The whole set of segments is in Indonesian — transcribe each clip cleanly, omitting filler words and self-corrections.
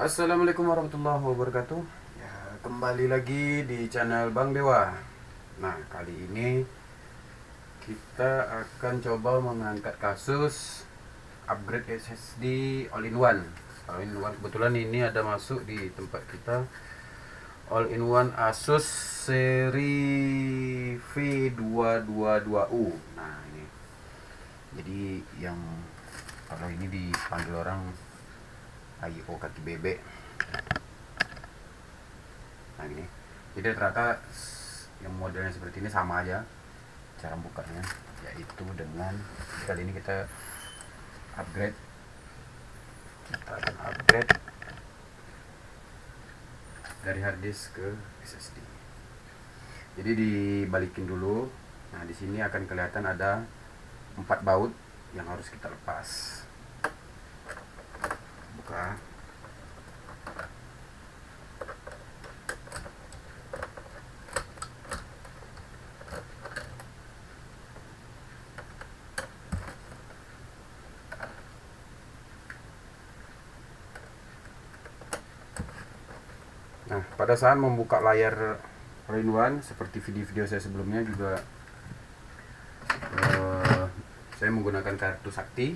Assalamualaikum warahmatullahi wabarakatuh. Ya, kembali lagi di channel Bang Dewa. Nah, kali ini kita akan coba mengangkat kasus upgrade SSD all-in-one. All-in-one kebetulan ini ada masuk di tempat kita all-in-one Asus seri V222U. Nah, ini. Jadi yang kalau ini dipanggil orang IO kaki bebek. Nah ini, jadi rata-rata yang modelnya seperti ini sama aja cara bukanya, yaitu dengan kali ini kita upgrade, kita akan upgrade dari hard disk ke SSD. Jadi dibalikin dulu. Nah di sini akan kelihatan ada 4 baut yang harus kita lepas. Buka. Nah, pada saat membuka layar all-in-one seperti video-video saya sebelumnya juga saya menggunakan kartu sakti.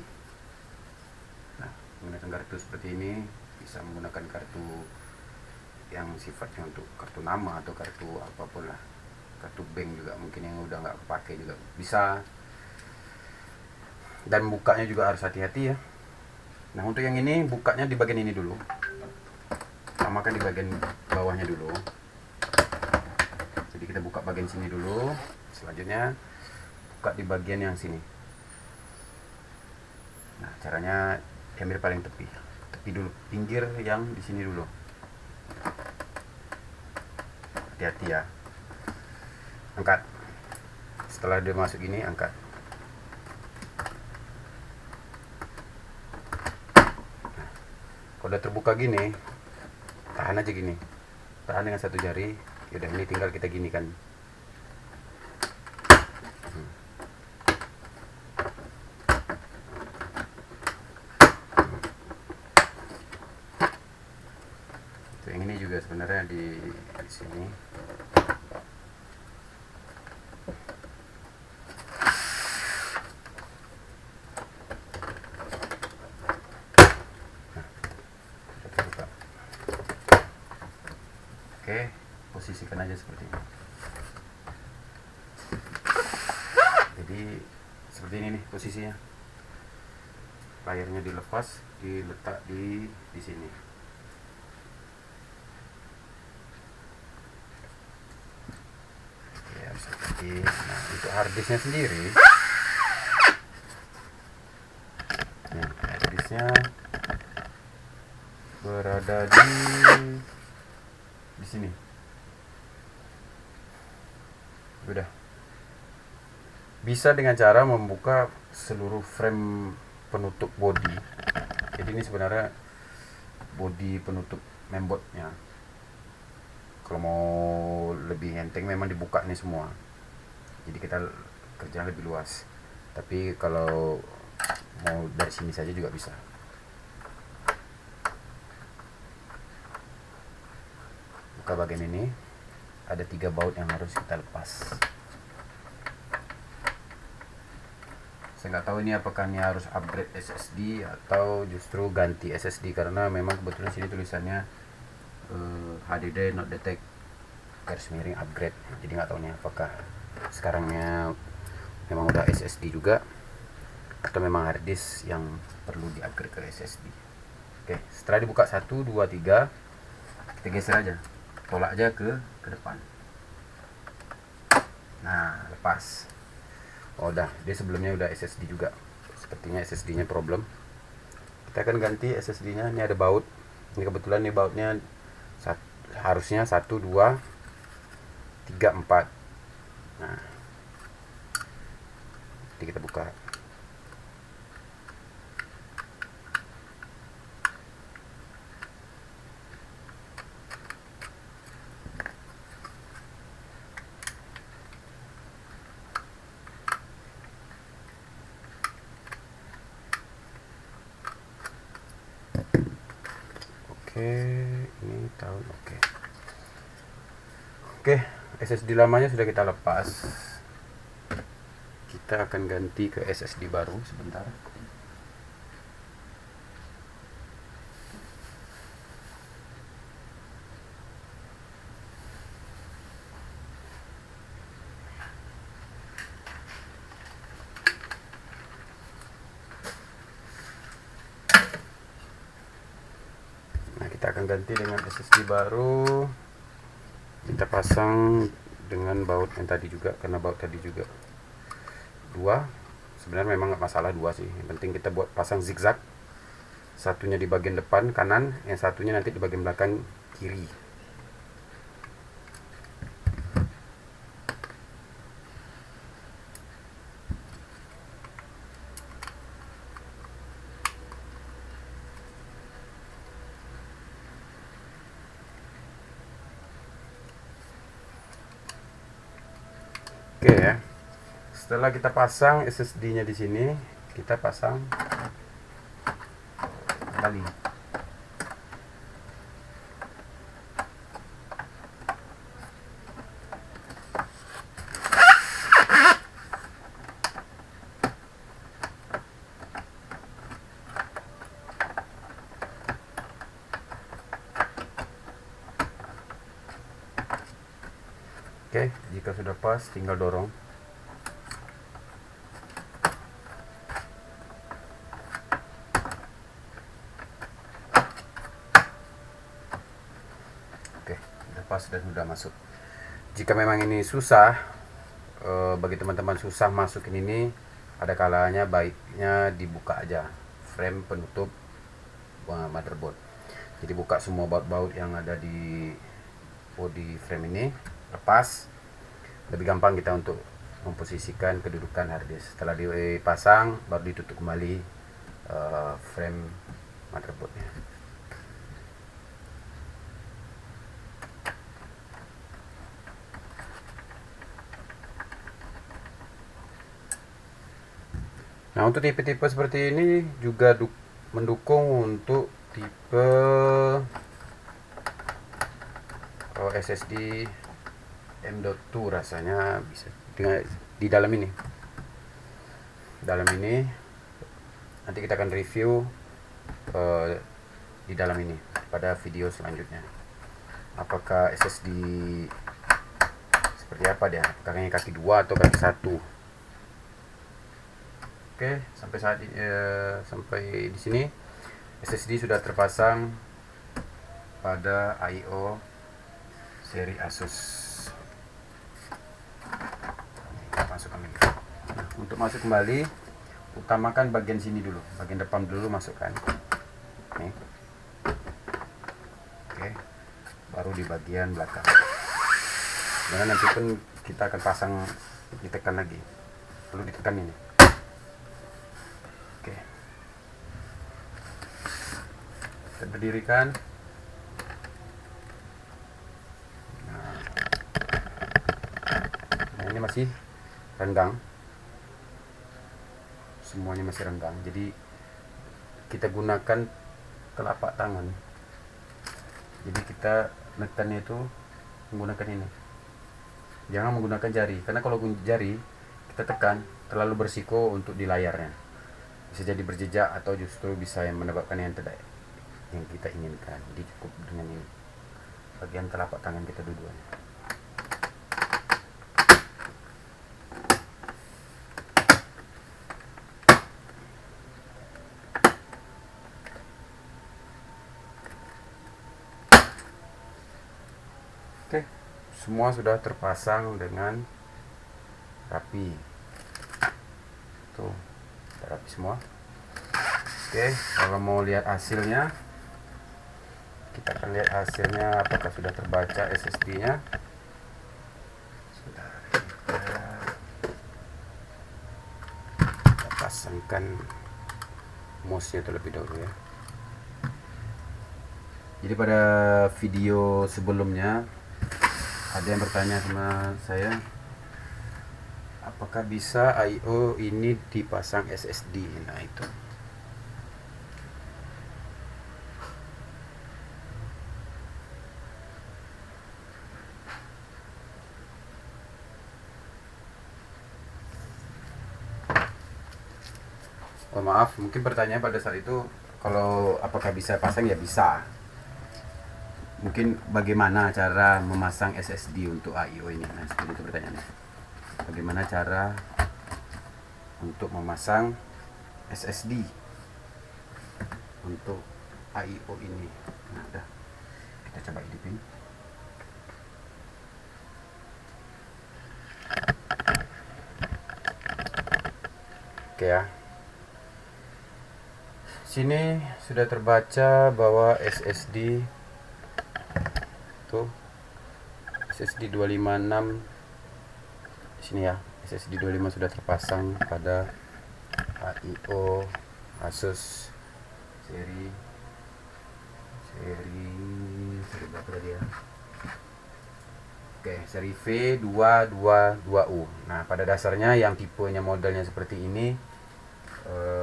Nah, menggunakan kartu seperti ini, bisa menggunakan kartu yang sifatnya untuk kartu nama atau kartu apapun lah, kartu bank juga mungkin yang udah nggak kepake juga bisa. Dan bukanya juga harus hati-hati ya. Nah, untuk yang ini bukanya di bagian ini dulu, samakan di bagian bawahnya dulu. Jadi kita buka bagian sini dulu, selanjutnya buka di bagian yang sini. Nah, caranya diambil paling tepi dulu, pinggir yang di sini dulu. Hati-hati ya. Angkat. Setelah dia masuk gini, angkat. Nah, kalau udah terbuka gini, tahan aja gini, tahan dengan satu jari. Yaudah, ini tinggal kita gini kan. Yang ini juga sebenarnya di sini. Oke, posisikan aja seperti ini. Jadi seperti ini nih posisinya. Layarnya dilepas, diletak di sini. Ya, seperti. Nah, untuk harddisknya sendiri. Nah, harddisknya berada di sini. Udah. Bisa dengan cara membuka seluruh frame penutup body. Jadi ini sebenarnya body penutup mainboardnya. Kalau mau lebih enteng memang dibuka nih semua. Jadi kita kerjaan lebih luas. Tapi kalau mau dari sini saja juga bisa. Buka bagian ini, ada 3 baut yang harus kita lepas. Saya nggak tahu ini apakah ini harus upgrade SSD atau justru ganti SSD, karena memang kebetulan sini tulisannya HDD not detect garis miring upgrade. Jadi nggak tahu nih apakah sekarangnya memang udah SSD juga atau memang hard disk yang perlu di upgrade ke SSD. Oke, setelah dibuka 1, 2, 3, kita geser aja, tolak aja ke depan. Nah, lepas. Oh, udah, dia sebelumnya udah SSD juga. Sepertinya SSD-nya problem. Kita akan ganti SSD-nya. Ini ada baut. Ini kebetulan nih bautnya harusnya 1, 2, 3, 4. Nah, jadi kita buka. Oke, ini tahun oke. Oke, SSD lamanya sudah kita lepas. Kita akan ganti ke SSD baru sebentar. Nah, kita akan ganti dengan SSD baru. Kita pasang dengan baut yang tadi juga, karena baut tadi juga 2. Sebenarnya memang nggak masalah 2 sih, yang penting kita buat pasang zigzag, satunya di bagian depan kanan, yang satunya nanti di bagian belakang kiri. Oke ya. Setelah kita pasang SSD-nya di sini, kita pasang tali. Oke, jika sudah pas tinggal dorong. Oke, sudah pas dan sudah masuk. Jika memang ini susah, bagi teman-teman susah masukin ini, ada kalanya baiknya dibuka aja frame penutup motherboard. Jadi buka semua baut-baut yang ada di body frame ini, lepas, lebih gampang kita untuk memposisikan kedudukan harddisk. Setelah dipasang baru ditutup kembali frame motherboardnya. Nah, untuk tipe-tipe seperti ini juga mendukung untuk tipe SSD M.2 rasanya bisa di dalam ini. Nanti kita akan review di dalam ini pada video selanjutnya. Apakah SSD seperti apa dia? Apakah yang kaki 2 atau kaki 1? Oke, sampai di sini SSD sudah terpasang pada I/O seri Asus. Masukkan lagi. Nah, untuk masuk kembali, utamakan bagian sini dulu, bagian depan dulu masukkan. Nih. Oke, baru di bagian belakang. Karena nanti pun kita akan pasang, ditekan lagi, perlu ditekan ini. Oke, kita berdirikan. Nah, ini masih renggang, semuanya masih renggang, jadi kita gunakan telapak tangan. Jadi kita nekannya itu menggunakan ini, jangan menggunakan jari, karena kalau jari kita tekan terlalu bersiko untuk di layarnya, bisa jadi berjejak atau justru bisa menyebabkan yang tidak yang kita inginkan. Jadi cukup dengan ini, bagian telapak tangan kita dua-duanya. Oke, semua sudah terpasang dengan rapi. Tuh, rapi semua. Oke, kalau mau lihat hasilnya, kita akan lihat hasilnya apakah sudah terbaca SSD-nya. Sebentar, kita pasangkan mouse-nya terlebih dahulu ya. Jadi pada video sebelumnya ada yang bertanya sama saya, apakah bisa I/O ini dipasang SSD? Nah, itu Oh maaf, mungkin pertanyaan pada saat itu kalau apakah bisa pasang, ya bisa. Mungkin bagaimana cara memasang SSD untuk AIO ini? Nah, seperti itu pertanyaannya. Bagaimana cara untuk memasang SSD untuk AIO ini? Nah, udah. Kita coba hidupin. Oke ya. Sini sudah terbaca bahwa SSD tuh SSD 256 di sini ya. SSD 25 sudah terpasang pada AIO Asus seri berapa tadi ya? Oke, seri V222U. Nah, pada dasarnya yang tipenya modelnya seperti ini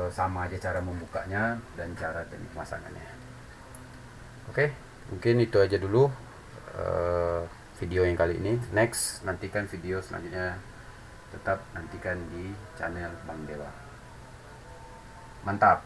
sama aja cara membukanya dan cara teknik pemasangannya. Oke, mungkin itu aja dulu video yang kali ini. Next, nantikan video selanjutnya. Tetap nantikan di channel Bang Dewa. Mantap.